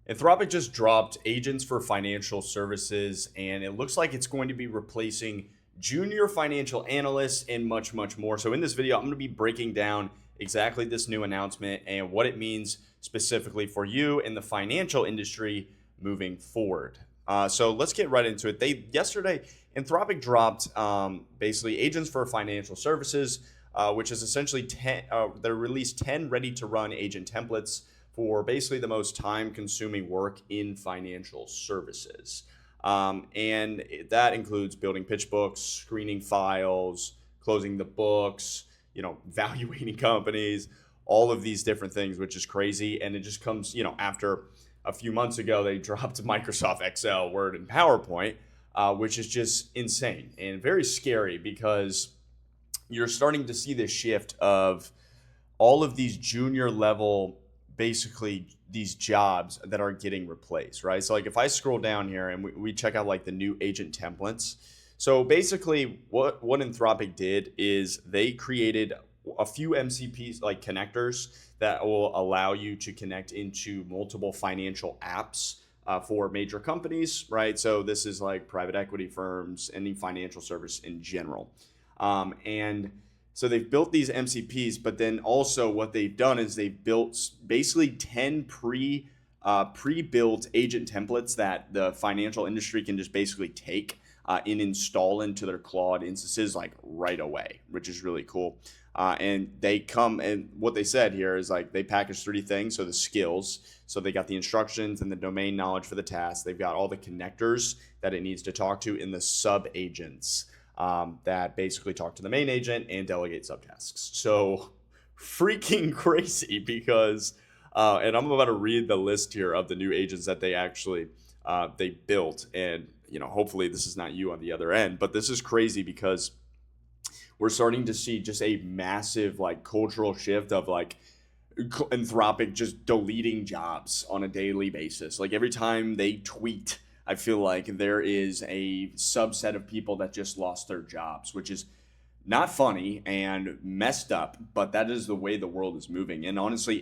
Anthropic just dropped agents for financial services, and it looks like it's going to be replacing junior financial analysts and much, much more. So, in this video, I'm going to be breaking down exactly this new announcement and what it means specifically for you in the financial industry moving forward. So, let's get right into it. Yesterday, Anthropic dropped basically agents for financial services, which is essentially 10. They released 10 ready to run agent templates for basically the most time consuming work in financial services. And that includes building pitch books, screening files, closing the books, valuating companies, all of these different things, which is crazy. And it just comes, after a few months ago, they dropped Microsoft Excel, Word, and PowerPoint, which is just insane and very scary because you're starting to see this shift of all of these junior level, basically these jobs that are getting replaced, right? So like if I scroll down here and we check out like the new agent templates. So basically what Anthropic did is they created a few MCPs, like connectors that will allow you to connect into multiple financial apps for major companies, right? So this is like private equity firms, any financial service in general. And so they've built these MCPs, but then also what they've done is they've built basically 10 pre-built agent templates that the financial industry can just basically take and install into their Claude instances like right away, which is really cool. And they come, and what they said here is like they package three things. So the skills, so they got the instructions and the domain knowledge for the task. They've got all the connectors that it needs to talk to in the sub agents that basically talk to the main agent and delegate subtasks. So freaking crazy because, and I'm about to read the list here of the new agents that they actually they built, and hopefully this is not you on the other end, but this is crazy because we're starting to see just a massive like cultural shift of like Anthropic just deleting jobs on a daily basis. Like every time they tweet, I feel like there is a subset of people that just lost their jobs, which is not funny and messed up, but that is the way the world is moving. And honestly,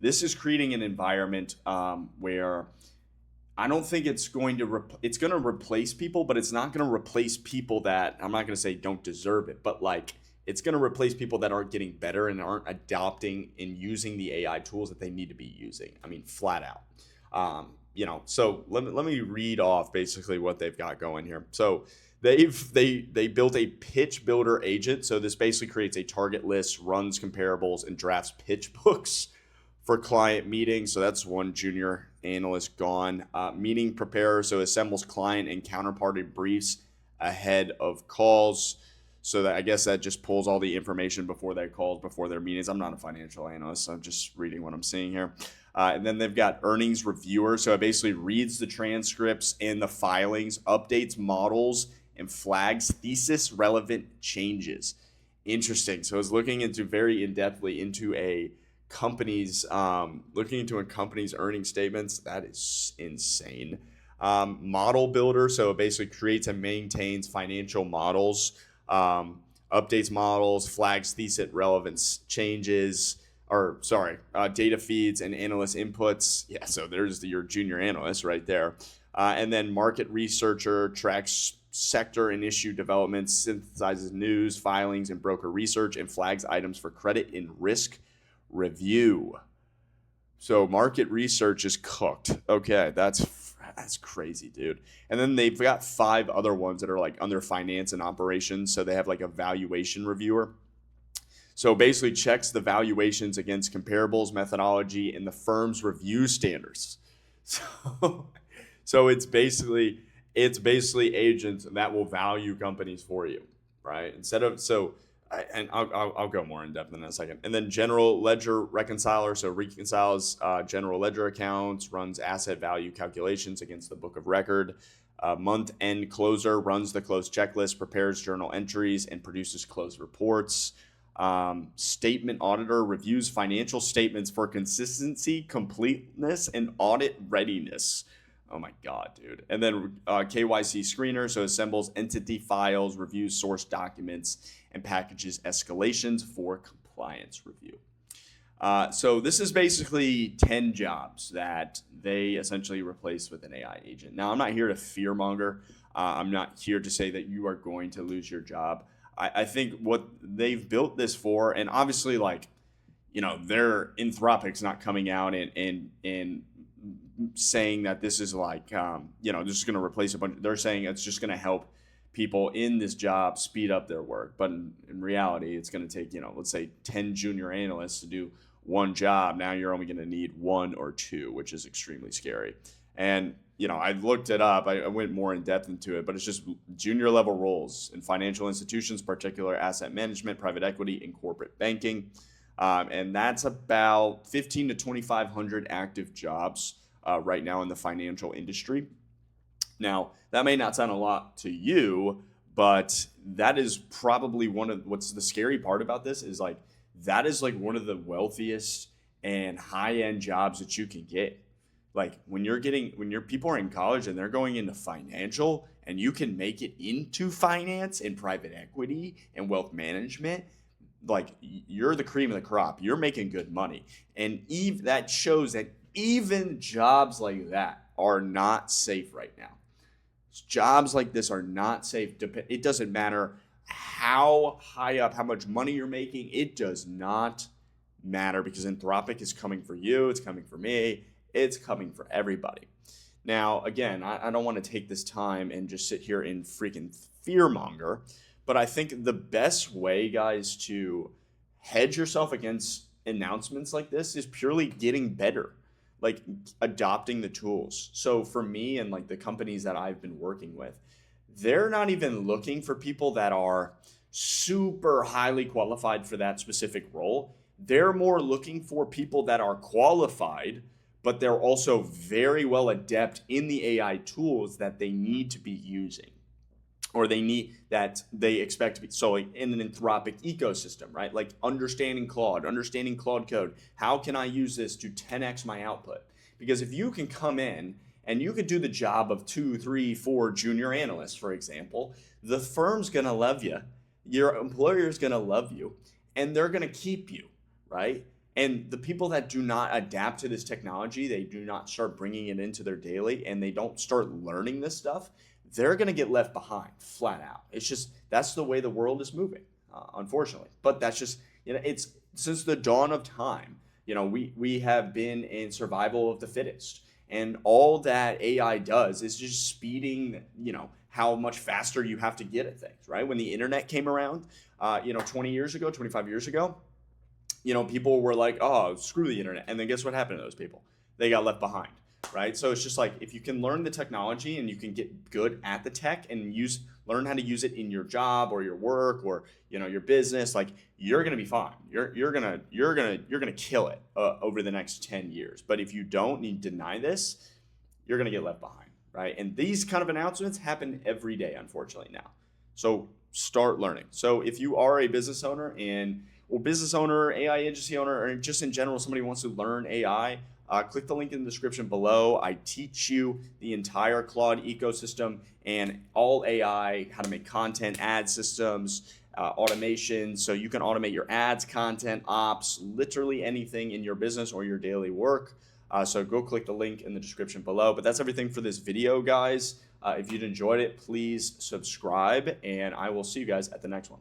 this is creating an environment where I don't think it's going to it's going to replace people, but it's not going to replace people that, I'm not going to say don't deserve it, but like it's going to replace people that aren't getting better and aren't adopting and using the AI tools that they need to be using. I mean, flat out. So let me read off basically what they've got going here. So they built a pitch builder agent. So this basically creates a target list, runs comparables, and drafts pitch books for client meetings. So that's one junior analyst gone. Meeting preparer, so assembles client and counterparty briefs ahead of calls. So that I guess that just pulls all the information before their calls, before their meetings. I'm not a financial analyst, so I'm just reading what I'm seeing here. And then they've got earnings reviewer. So it basically reads the transcripts and the filings, updates models, and flags thesis relevant changes. Interesting. So it's looking into very in-depthly into a company's looking into a company's earnings statements. That is insane. Model builder. So it basically creates and maintains financial models, updates models, flags thesis relevance changes, data feeds and analyst inputs. Yeah, so there's your junior analyst right there. And then market researcher tracks sector and issue developments, synthesizes news, filings, and broker research, and flags items for credit and risk review. So market research is cooked. Okay, that's crazy, dude. And then they've got 5 other ones that are like under finance and operations. So they have like a valuation reviewer. So basically checks the valuations against comparables, methodology, and the firm's review standards. So it's basically agents that will value companies for you, right? I'll go more in depth in a second. And then general ledger reconciler, so reconciles general ledger accounts, runs asset value calculations against the book of record. Month end closer runs the close checklist, prepares journal entries, and produces close reports. Statement auditor reviews financial statements for consistency, completeness, and audit readiness. Oh my God, dude. And then KYC screener, so assembles entity files, reviews source documents, and packages escalations for compliance review. So this is basically 10 jobs that they essentially replaced with an AI agent. Now, I'm not here to fearmonger. I'm not here to say that you are going to lose your job. I think what they've built this for, and obviously, like, their Anthropic's not coming out and saying that this is like, this is going to replace a bunch. They're saying it's just going to help people in this job speed up their work. But in reality, it's going to take, let's say 10 junior analysts to do one job. Now you're only going to need one or two, which is extremely scary. And, I looked it up. I went more in depth into it, but it's just junior level roles in financial institutions, particular asset management, private equity, and corporate banking. And that's about 15 to 2,500 active jobs right now in the financial industry. Now, that may not sound a lot to you, but that is probably what's the scary part about this is like, that is like one of the wealthiest and high-end jobs that you can get. Like when your people are in college and they're going into financial and you can make it into finance and private equity and wealth management, like you're the cream of the crop. You're making good money. And that shows that even jobs like that are not safe right now. Jobs like this are not safe. It doesn't matter how high up, how much money you're making. It does not matter because Anthropic is coming for you. It's coming for me. It's coming for everybody. Now, again, I don't want to take this time and just sit here and freaking fearmonger, but I think the best way, guys, to hedge yourself against announcements like this is purely getting better, like adopting the tools. So for me and like the companies that I've been working with, they're not even looking for people that are super highly qualified for that specific role. They're more looking for people that are qualified, but they're also very well adept in the AI tools that they need to be using, or they expect to be. So like in an Anthropic ecosystem, right? Like understanding Claude code. How can I use this to 10x my output? Because if you can come in and you could do the job of 2, 3, 4 junior analysts, for example, the firm's gonna love you, your employer's gonna love you, and they're gonna keep you, right? And the people that do not adapt to this technology, they do not start bringing it into their daily, and they don't start learning this stuff, they're going to get left behind flat out. It's just, that's the way the world is moving, unfortunately. But that's just, it's since the dawn of time, we have been in survival of the fittest. And all that AI does is just speeding, how much faster you have to get at things, right? When the internet came around, 20 years ago, 25 years ago, people were like, oh, screw the internet. And then guess what happened to those people? They got left behind, right? So it's just like, if you can learn the technology and you can get good at the tech and learn how to use it in your job or your work or, your business, like you're going to be fine. You're going to kill it over the next 10 years. But if you don't, and you deny this, you're going to get left behind, right? And these kind of announcements happen every day, unfortunately, now. So start learning. So if you are a business owner business owner, AI agency owner, or just in general, somebody who wants to learn AI, click the link in the description below. I teach you the entire Claude ecosystem and all AI, how to make content, ad systems, automation, so you can automate your ads, content, ops, literally anything in your business or your daily work. So go click the link in the description below. But that's everything for this video, guys. If you'd enjoyed it, please subscribe, and I will see you guys at the next one.